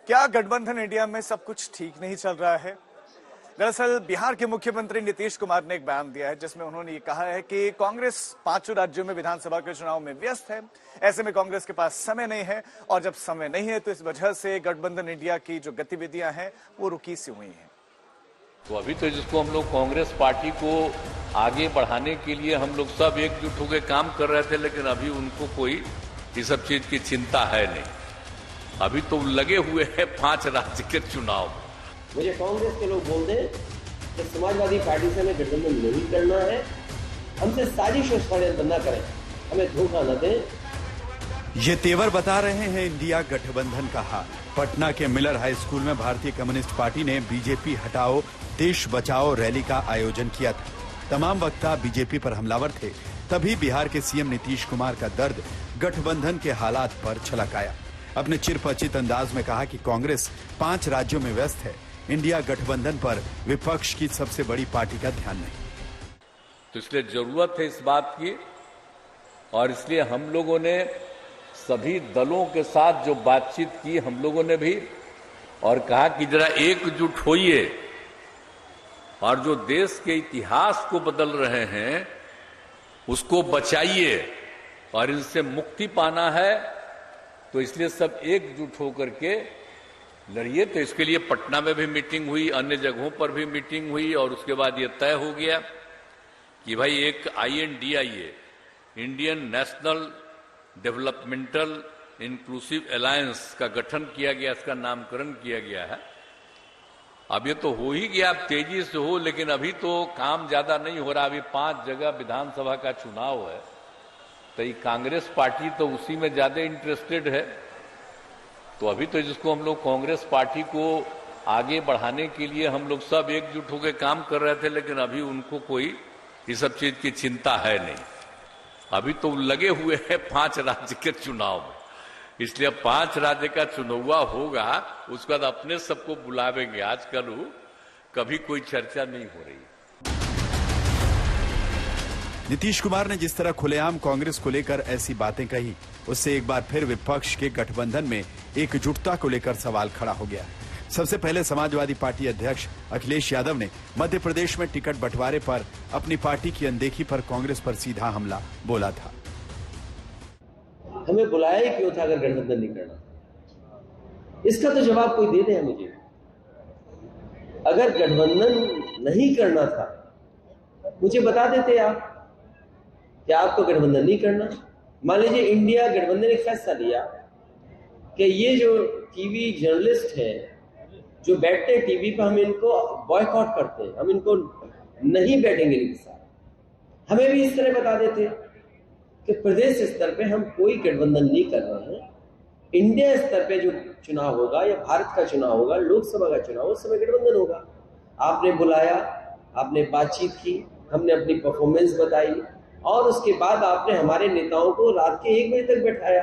क्या गठबंधन इंडिया में सब कुछ ठीक नहीं चल रहा है? दरअसल बिहार के मुख्यमंत्री नीतीश कुमार ने एक बयान दिया है जिसमें उन्होंने ये कहा है कि कांग्रेस 5 राज्यों में विधानसभा के चुनाव में व्यस्त है। ऐसे में कांग्रेस के पास समय नहीं है और जब समय नहीं है तो इस वजह से गठबंधन इंडिया की जो गतिविधियां हैं वो रुकी सी हुई हैं। तो अभी तो जिसको हम लोग कांग्रेस पार्टी को आगे बढ़ाने के लिए हम लोग सब एकजुट होकर काम कर रहे थे, लेकिन अभी उनको कोई इस सब चीज की चिंता है नहीं। अभी तो लगे हुए हैं 5 राज्य के चुनाव। मुझे कांग्रेस के लोग बोल दें कि समाजवादी पार्टी से हमें गठबंधन नहीं करना है, हमसे साजिश और षड्यंत्र न करें, हमें धोखा न दें। ये तेवर बता रहे हैं इंडिया गठबंधन का हाल। पटना के मिलर हाई स्कूल में भारतीय कम्युनिस्ट पार्टी ने बीजेपी हटाओ देश बचाओ रैली का आयोजन किया था। तमाम वक्ता बीजेपी पर हमलावर थे। तभी बिहार के सीएम नीतीश कुमार का दर्द गठबंधन के हालात पर छलक आया। अपने चिरपरिचित अंदाज में कहा कि कांग्रेस 5 राज्यों में व्यस्त है, इंडिया गठबंधन पर विपक्ष की सबसे बड़ी पार्टी का ध्यान नहीं। तो इसलिए जरूरत है इस बात की, और इसलिए हम लोगों ने सभी दलों के साथ जो बातचीत की हम लोगों ने भी, और कहा कि जरा एकजुट होइए और जो देश के इतिहास को बदल रहे हैं उसको बचाइए, और इनसे मुक्ति पाना है तो इसलिए सब एकजुट होकर के लड़िए। तो इसके लिए पटना में भी मीटिंग हुई, अन्य जगहों पर भी मीटिंग हुई, और उसके बाद ये तय हो गया कि भाई एक INDIA Indian national developmental inclusive alliance का गठन किया गया, इसका नामकरण किया गया है। अब ये तो हो ही गया, अब तेजी से हो, लेकिन अभी तो काम ज्यादा नहीं हो रहा। अभी 5 जगह विधानसभा का चुनाव है, तो ये कांग्रेस पार्टी तो उसी में ज्यादा इंटरेस्टेड है। तो अभी तो जिसको हम लोग कांग्रेस पार्टी को आगे बढ़ाने के लिए हम लोग सब एकजुट होकर काम कर रहे थे, लेकिन अभी उनको कोई इस सब चीज की चिंता है नहीं। अभी तो लगे हुए हैं 5 राज्य के चुनाव में, इसलिए 5 राज्य का चुनाव होगा, उसके बाद अपने सबको बुलावेंगे। आजकल कभी कोई चर्चा नहीं हो रही। नीतीश कुमार ने जिस तरह खुलेआम कांग्रेस को लेकर ऐसी बातें कही, उससे एक बार फिर विपक्ष के गठबंधन में एकजुटता को लेकर सवाल खड़ा हो गया। सबसे पहले समाजवादी पार्टी अध्यक्ष अखिलेश यादव ने मध्य प्रदेश में टिकट बंटवारे पर अपनी पार्टी की अनदेखी पर कांग्रेस पर सीधा हमला बोला था। हमें बुलाया ही क्यों था अगर गठबंधन नहीं करना? इसका तो जवाब कोई दे दे मुझे। अगर गठबंधन नहीं करना था मुझे बता देते आप कि आपको गठबंधन नहीं करना। मान लीजिए इंडिया गठबंधन ने फैसला लिया कि ये जो टीवी जर्नलिस्ट हैं जो बैठते हैं टीवी पर, हम इनको बॉयकॉट करते हैं, हम इनको नहीं बैठेंगे इनके साथ। हमें भी इस तरह बता देते कि प्रदेश स्तर पे हम कोई गठबंधन नहीं कर रहे हैं, इंडिया स्तर पे जो चुनाव होगा या भारत का चुनाव होगा, लोकसभा का चुनाव, उस समय गठबंधन होगा। आपने बुलाया, आपने बातचीत की, हमने अपनी परफॉर्मेंस बताई, और उसके बाद आपने हमारे नेताओं को रात के 1 बजे तक बैठाया।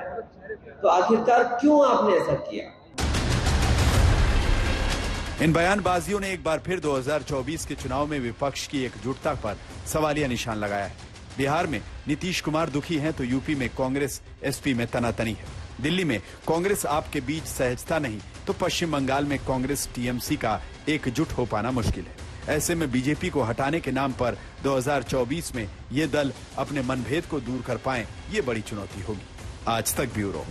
तो आखिरकार क्यों आपने ऐसा किया? इन बयानबाजियों ने एक बार फिर 2024 के चुनाव में विपक्ष की एकजुटता पर सवालिया निशान लगाया है। बिहार में नीतीश कुमार दुखी हैं तो यूपी में कांग्रेस SP में तनातनी है। दिल्ली में कांग्रेस आप के बीच सहजता नहीं तो पश्चिम बंगाल में कांग्रेस TMC का एकजुट हो पाना मुश्किल है। ऐसे में बीजेपी को हटाने के नाम पर 2024 में ये दल अपने मनभेद को दूर कर पाएं, ये बड़ी चुनौती होगी। आज तक ब्यूरो।